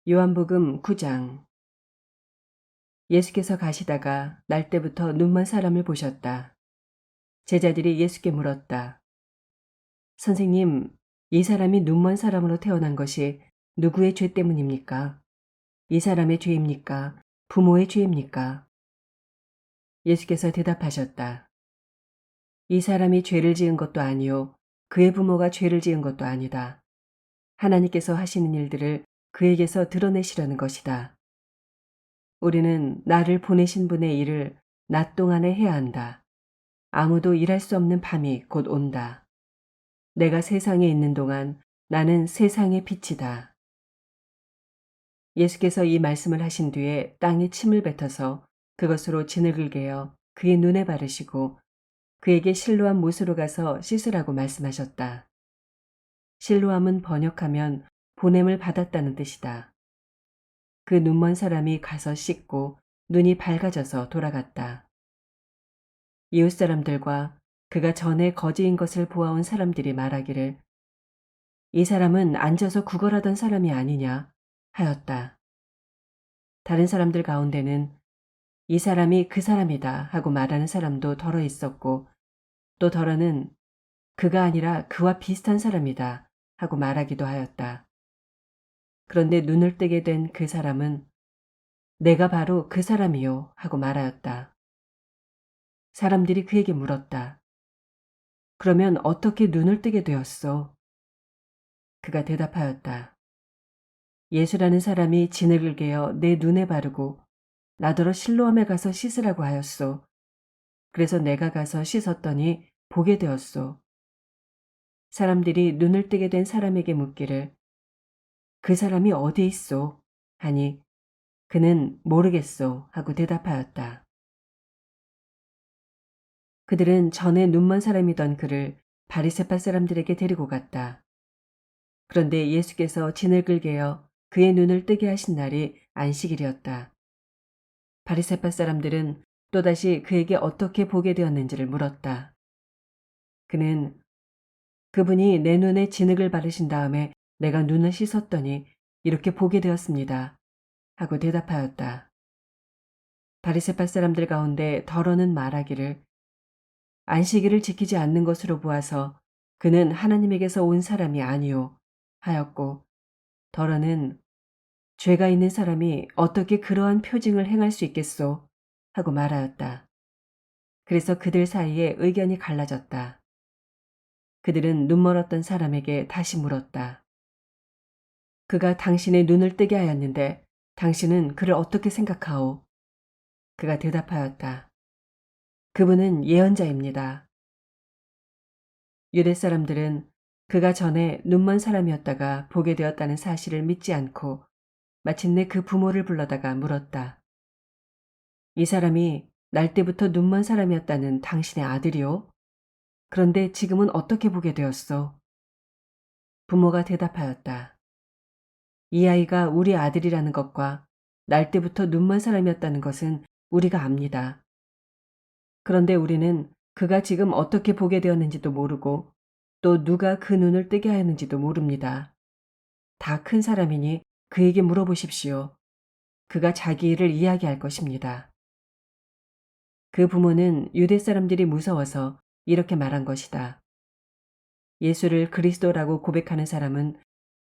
요한복음 9장. 예수께서 가시다가 날때부터 눈먼 사람을 보셨다. 제자들이 예수께 물었다. 선생님, 이 사람이 눈먼 사람으로 태어난 것이 누구의 죄 때문입니까? 이 사람의 죄입니까? 부모의 죄입니까? 예수께서 대답하셨다. 이 사람이 죄를 지은 것도 아니요 그의 부모가 죄를 지은 것도 아니다. 하나님께서 하시는 일들을 그에게서 드러내시려는 것이다. 우리는 나를 보내신 분의 일을 낮 동안에 해야 한다. 아무도 일할 수 없는 밤이 곧 온다. 내가 세상에 있는 동안 나는 세상의 빛이다. 예수께서 이 말씀을 하신 뒤에 땅에 침을 뱉어서 그것으로 진흙을 개어 그의 눈에 바르시고 그에게 실로암 못으로 가서 씻으라고 말씀하셨다. 실로암은 번역하면 보냄을 받았다는 뜻이다. 그 눈먼 사람이 가서 씻고 눈이 밝아져서 돌아갔다. 이웃 사람들과 그가 전에 거지인 것을 보아온 사람들이 말하기를 이 사람은 앉아서 구걸하던 사람이 아니냐 하였다. 다른 사람들 가운데는 이 사람이 그 사람이다 하고 말하는 사람도 덜어 있었고 또 덜어는 그가 아니라 그와 비슷한 사람이다 하고 말하기도 하였다. 그런데 눈을 뜨게 된 그 사람은 내가 바로 그 사람이요 하고 말하였다. 사람들이 그에게 물었다. 그러면 어떻게 눈을 뜨게 되었소? 그가 대답하였다. 예수라는 사람이 진흙을 개어 내 눈에 바르고 나더러 실로암에 가서 씻으라고 하였소. 그래서 내가 가서 씻었더니 보게 되었소. 사람들이 눈을 뜨게 된 사람에게 묻기를 그 사람이 어디 있소? 하니 그는 모르겠소 하고 대답하였다. 그들은 전에 눈먼 사람이던 그를 바리새파 사람들에게 데리고 갔다. 그런데 예수께서 진흙을 개어 그의 눈을 뜨게 하신 날이 안식일이었다. 바리새파 사람들은 또다시 그에게 어떻게 보게 되었는지를 물었다. 그는 그분이 내 눈에 진흙을 바르신 다음에 내가 눈을 씻었더니 이렇게 보게 되었습니다. 하고 대답하였다. 바리새파 사람들 가운데 덜어는 말하기를 안식일을 지키지 않는 것으로 보아서 그는 하나님에게서 온 사람이 아니요 하였고 덜어는 죄가 있는 사람이 어떻게 그러한 표징을 행할 수 있겠소 하고 말하였다. 그래서 그들 사이에 의견이 갈라졌다. 그들은 눈멀었던 사람에게 다시 물었다. 그가 당신의 눈을 뜨게 하였는데 당신은 그를 어떻게 생각하오? 그가 대답하였다. 그분은 예언자입니다. 유대 사람들은 그가 전에 눈먼 사람이었다가 보게 되었다는 사실을 믿지 않고 마침내 그 부모를 불러다가 물었다. 이 사람이 날 때부터 눈먼 사람이었다는 당신의 아들이요? 그런데 지금은 어떻게 보게 되었소? 부모가 대답하였다. 이 아이가 우리 아들이라는 것과 날 때부터 눈먼 사람이었다는 것은 우리가 압니다. 그런데 우리는 그가 지금 어떻게 보게 되었는지도 모르고 또 누가 그 눈을 뜨게 하였는지도 모릅니다. 다 큰 사람이니 그에게 물어보십시오. 그가 자기 일을 이야기할 것입니다. 그 부모는 유대 사람들이 무서워서 이렇게 말한 것이다. 예수를 그리스도라고 고백하는 사람은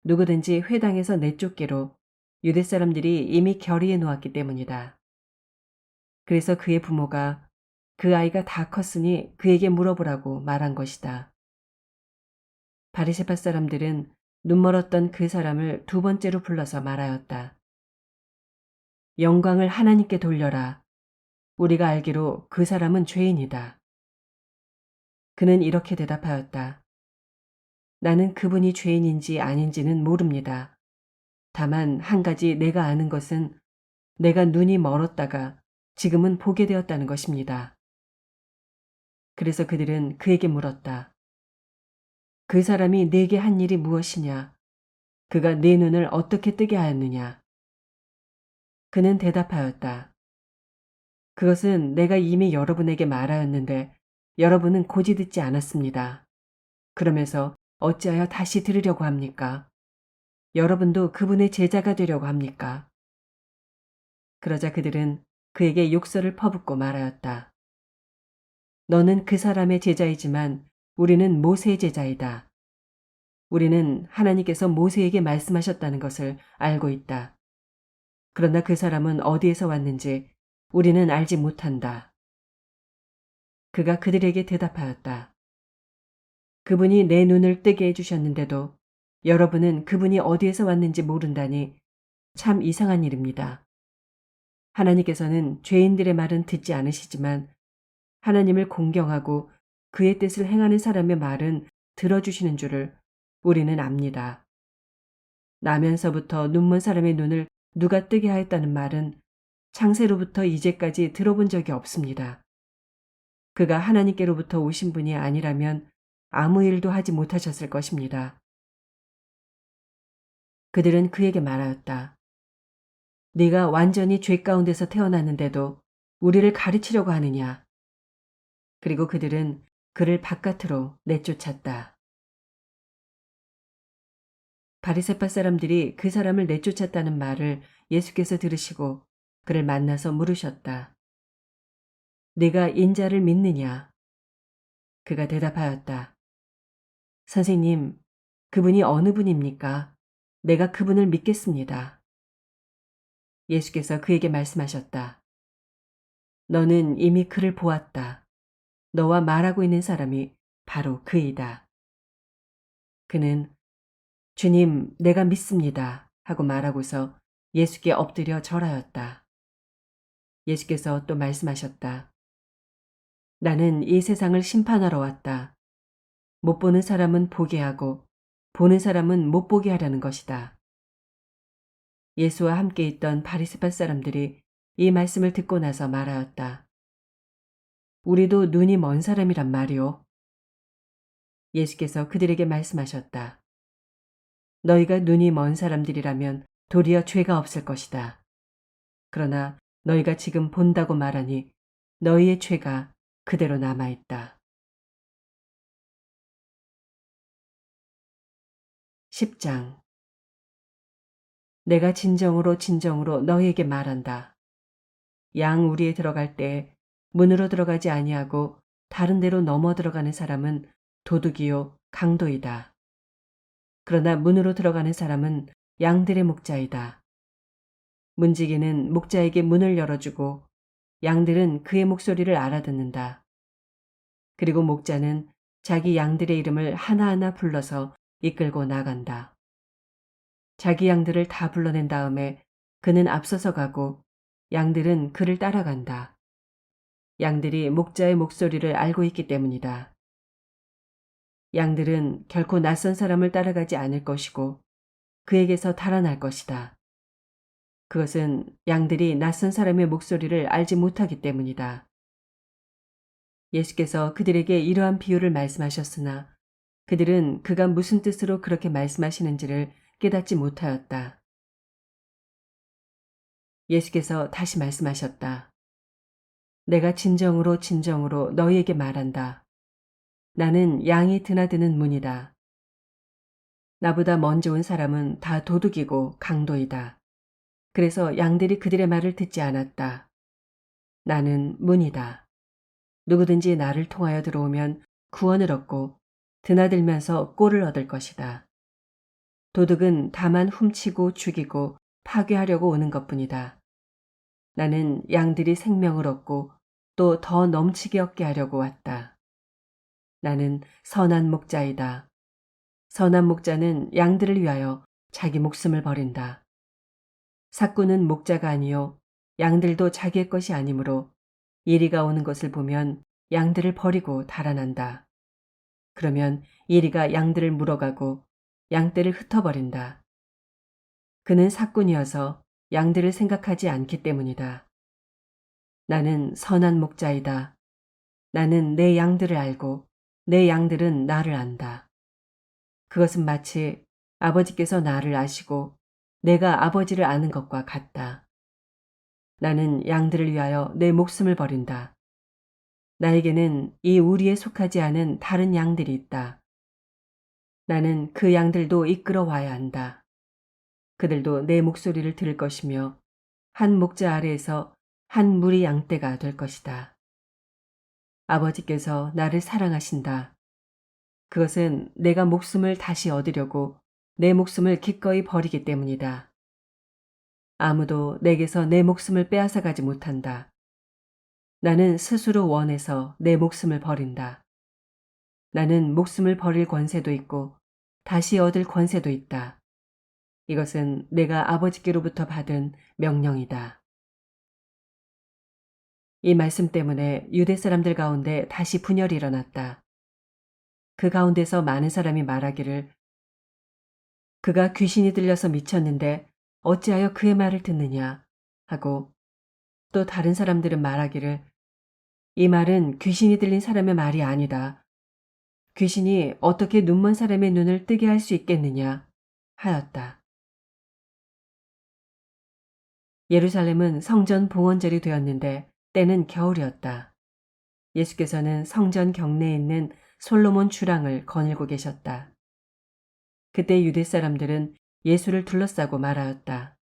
누구든지 회당에서 내쫓기로 유대 사람들이 이미 결의해 놓았기 때문이다. 그래서 그의 부모가 그 아이가 다 컸으니 그에게 물어보라고 말한 것이다. 바리새파 사람들은 눈멀었던 그 사람을 두 번째로 불러서 말하였다. 영광을 하나님께 돌려라. 우리가 알기로 그 사람은 죄인이다. 그는 이렇게 대답하였다. 나는 그분이 죄인인지 아닌지는 모릅니다. 다만 한 가지 내가 아는 것은 내가 눈이 멀었다가 지금은 보게 되었다는 것입니다. 그래서 그들은 그에게 물었다. 그 사람이 네게 한 일이 무엇이냐? 그가 네 눈을 어떻게 뜨게 하였느냐? 그는 대답하였다. 그것은 내가 이미 여러분에게 말하였는데 여러분은 고지 듣지 않았습니다. 그러면서 어찌하여 다시 들으려고 합니까? 여러분도 그분의 제자가 되려고 합니까? 그러자 그들은 그에게 욕설을 퍼붓고 말하였다. 너는 그 사람의 제자이지만 우리는 모세의 제자이다. 우리는 하나님께서 모세에게 말씀하셨다는 것을 알고 있다. 그러나 그 사람은 어디에서 왔는지 우리는 알지 못한다. 그가 그들에게 대답하였다. 그분이 내 눈을 뜨게 해주셨는데도 여러분은 그분이 어디에서 왔는지 모른다니 참 이상한 일입니다. 하나님께서는 죄인들의 말은 듣지 않으시지만 하나님을 공경하고 그의 뜻을 행하는 사람의 말은 들어주시는 줄을 우리는 압니다. 나면서부터 눈먼 사람의 눈을 누가 뜨게 하였다는 말은 창세로부터 이제까지 들어본 적이 없습니다. 그가 하나님께로부터 오신 분이 아니라면 아무 일도 하지 못하셨을 것입니다. 그들은 그에게 말하였다. 네가 완전히 죄 가운데서 태어났는데도 우리를 가르치려고 하느냐. 그리고 그들은 그를 바깥으로 내쫓았다. 바리새파 사람들이 그 사람을 내쫓았다는 말을 예수께서 들으시고 그를 만나서 물으셨다. 네가 인자를 믿느냐? 그가 대답하였다. 선생님, 그분이 어느 분입니까? 내가 그분을 믿겠습니다. 예수께서 그에게 말씀하셨다. 너는 이미 그를 보았다. 너와 말하고 있는 사람이 바로 그이다. 그는 주님, 내가 믿습니다. 하고 말하고서 예수께 엎드려 절하였다. 예수께서 또 말씀하셨다. 나는 이 세상을 심판하러 왔다. 못 보는 사람은 보게 하고 보는 사람은 못 보게 하려는 것이다. 예수와 함께 있던 바리새파 사람들이 이 말씀을 듣고 나서 말하였다. 우리도 눈이 먼 사람이란 말이오. 예수께서 그들에게 말씀하셨다. 너희가 눈이 먼 사람들이라면 도리어 죄가 없을 것이다. 그러나 너희가 지금 본다고 말하니 너희의 죄가 그대로 남아있다. 10장. 내가 진정으로 진정으로 너희에게 말한다. 양 우리에 들어갈 때 문으로 들어가지 아니하고 다른 데로 넘어 들어가는 사람은 도둑이요 강도이다. 그러나 문으로 들어가는 사람은 양들의 목자이다. 문지기는 목자에게 문을 열어주고 양들은 그의 목소리를 알아듣는다. 그리고 목자는 자기 양들의 이름을 하나하나 불러서 이끌고 나간다. 자기 양들을 다 불러낸 다음에 그는 앞서서 가고 양들은 그를 따라간다. 양들이 목자의 목소리를 알고 있기 때문이다. 양들은 결코 낯선 사람을 따라가지 않을 것이고 그에게서 달아날 것이다. 그것은 양들이 낯선 사람의 목소리를 알지 못하기 때문이다. 예수께서 그들에게 이러한 비유를 말씀하셨으나 그들은 그가 무슨 뜻으로 그렇게 말씀하시는지를 깨닫지 못하였다. 예수께서 다시 말씀하셨다. 내가 진정으로 진정으로 너희에게 말한다. 나는 양이 드나드는 문이다. 나보다 먼저 온 사람은 다 도둑이고 강도이다. 그래서 양들이 그들의 말을 듣지 않았다. 나는 문이다. 누구든지 나를 통하여 들어오면 구원을 얻고 드나들면서 꼴을 얻을 것이다. 도둑은 다만 훔치고 죽이고 파괴하려고 오는 것뿐이다. 나는 양들이 생명을 얻고 또 더 넘치게 얻게 하려고 왔다. 나는 선한 목자이다. 선한 목자는 양들을 위하여 자기 목숨을 버린다. 삭구는 목자가 아니요 양들도 자기의 것이 아니므로 이리가 오는 것을 보면 양들을 버리고 달아난다. 그러면 이리가 양들을 물어가고 양떼를 흩어버린다. 그는 삭군이어서 양들을 생각하지 않기 때문이다. 나는 선한 목자이다. 나는 내 양들을 알고 내 양들은 나를 안다. 그것은 마치 아버지께서 나를 아시고 내가 아버지를 아는 것과 같다. 나는 양들을 위하여 내 목숨을 버린다. 나에게는 이 우리에 속하지 않은 다른 양들이 있다. 나는 그 양들도 이끌어 와야 한다. 그들도 내 목소리를 들을 것이며 한 목자 아래에서 한 무리 양떼가 될 것이다. 아버지께서 나를 사랑하신다. 그것은 내가 목숨을 다시 얻으려고 내 목숨을 기꺼이 버리기 때문이다. 아무도 내게서 내 목숨을 빼앗아 가지 못한다. 나는 스스로 원해서 내 목숨을 버린다. 나는 목숨을 버릴 권세도 있고 다시 얻을 권세도 있다. 이것은 내가 아버지께로부터 받은 명령이다. 이 말씀 때문에 유대 사람들 가운데 다시 분열이 일어났다. 그 가운데서 많은 사람이 말하기를 그가 귀신이 들려서 미쳤는데 어찌하여 그의 말을 듣느냐 하고, 또 다른 사람들은 말하기를 이 말은 귀신이 들린 사람의 말이 아니다. 귀신이 어떻게 눈먼 사람의 눈을 뜨게 할 수 있겠느냐 하였다. 예루살렘은 성전 봉헌절이 되었는데 때는 겨울이었다. 예수께서는 성전 경내에 있는 솔로몬 주랑을 거닐고 계셨다. 그때 유대 사람들은 예수를 둘러싸고 말하였다.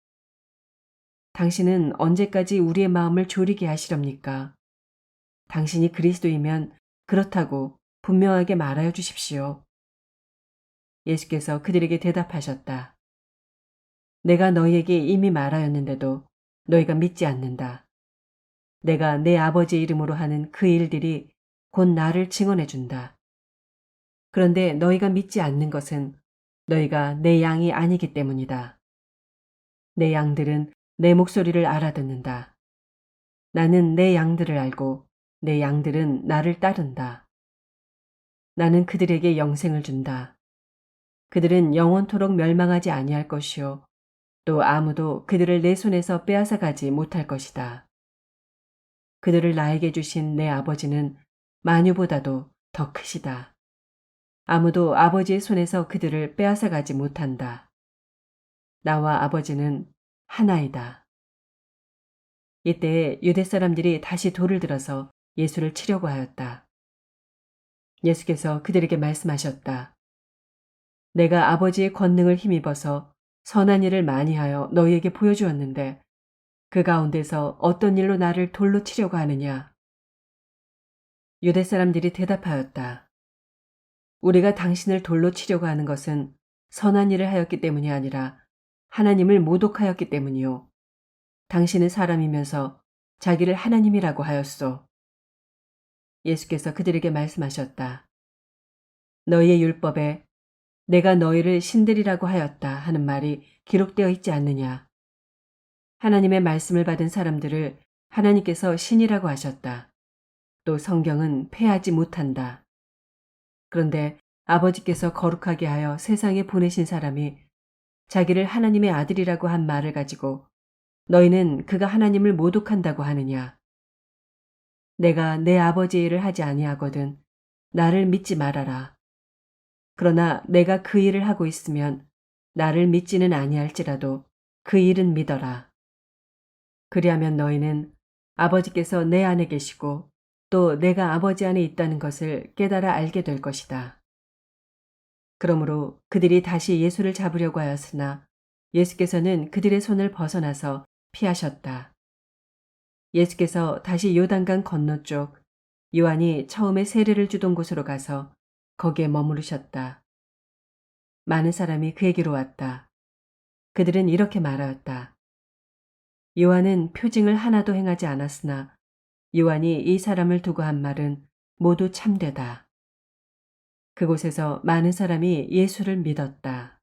당신은 언제까지 우리의 마음을 졸이게 하시렵니까? 당신이 그리스도이면 그렇다고 분명하게 말하여 주십시오. 예수께서 그들에게 대답하셨다. 내가 너희에게 이미 말하였는데도 너희가 믿지 않는다. 내가 내 아버지의 이름으로 하는 그 일들이 곧 나를 증언해 준다. 그런데 너희가 믿지 않는 것은 너희가 내 양이 아니기 때문이다. 내 양들은 내 목소리를 알아듣는다. 나는 내 양들을 알고 내 양들은 나를 따른다. 나는 그들에게 영생을 준다. 그들은 영원토록 멸망하지 아니할 것이요 또 아무도 그들을 내 손에서 빼앗아 가지 못할 것이다. 그들을 나에게 주신 내 아버지는 만유보다도 더 크시다. 아무도 아버지의 손에서 그들을 빼앗아 가지 못한다. 나와 아버지는 하나이다. 이때 유대 사람들이 다시 돌을 들어서 예수를 치려고 하였다. 예수께서 그들에게 말씀하셨다. 내가 아버지의 권능을 힘입어서 선한 일을 많이 하여 너희에게 보여주었는데 그 가운데서 어떤 일로 나를 돌로 치려고 하느냐? 유대 사람들이 대답하였다. 우리가 당신을 돌로 치려고 하는 것은 선한 일을 하였기 때문이 아니라 하나님을 모독하였기 때문이요. 당신은 사람이면서 자기를 하나님이라고 하였소. 예수께서 그들에게 말씀하셨다. 너희의 율법에 내가 너희를 신들이라고 하였다 하는 말이 기록되어 있지 않느냐. 하나님의 말씀을 받은 사람들을 하나님께서 신이라고 하셨다. 또 성경은 패하지 못한다. 그런데 아버지께서 거룩하게 하여 세상에 보내신 사람이 자기를 하나님의 아들이라고 한 말을 가지고 너희는 그가 하나님을 모독한다고 하느냐. 내가 내 아버지의 일을 하지 아니하거든 나를 믿지 말아라. 그러나 내가 그 일을 하고 있으면 나를 믿지는 아니할지라도 그 일은 믿어라. 그리하면 너희는 아버지께서 내 안에 계시고 또 내가 아버지 안에 있다는 것을 깨달아 알게 될 것이다. 그러므로 그들이 다시 예수를 잡으려고 하였으나 예수께서는 그들의 손을 벗어나서 피하셨다. 예수께서 다시 요단강 건너쪽 요한이 처음에 세례를 주던 곳으로 가서 거기에 머무르셨다. 많은 사람이 그에게로 왔다. 그들은 이렇게 말하였다. 요한은 표징을 하나도 행하지 않았으나 요한이 이 사람을 두고 한 말은 모두 참되다. 그곳에서 많은 사람이 예수를 믿었다.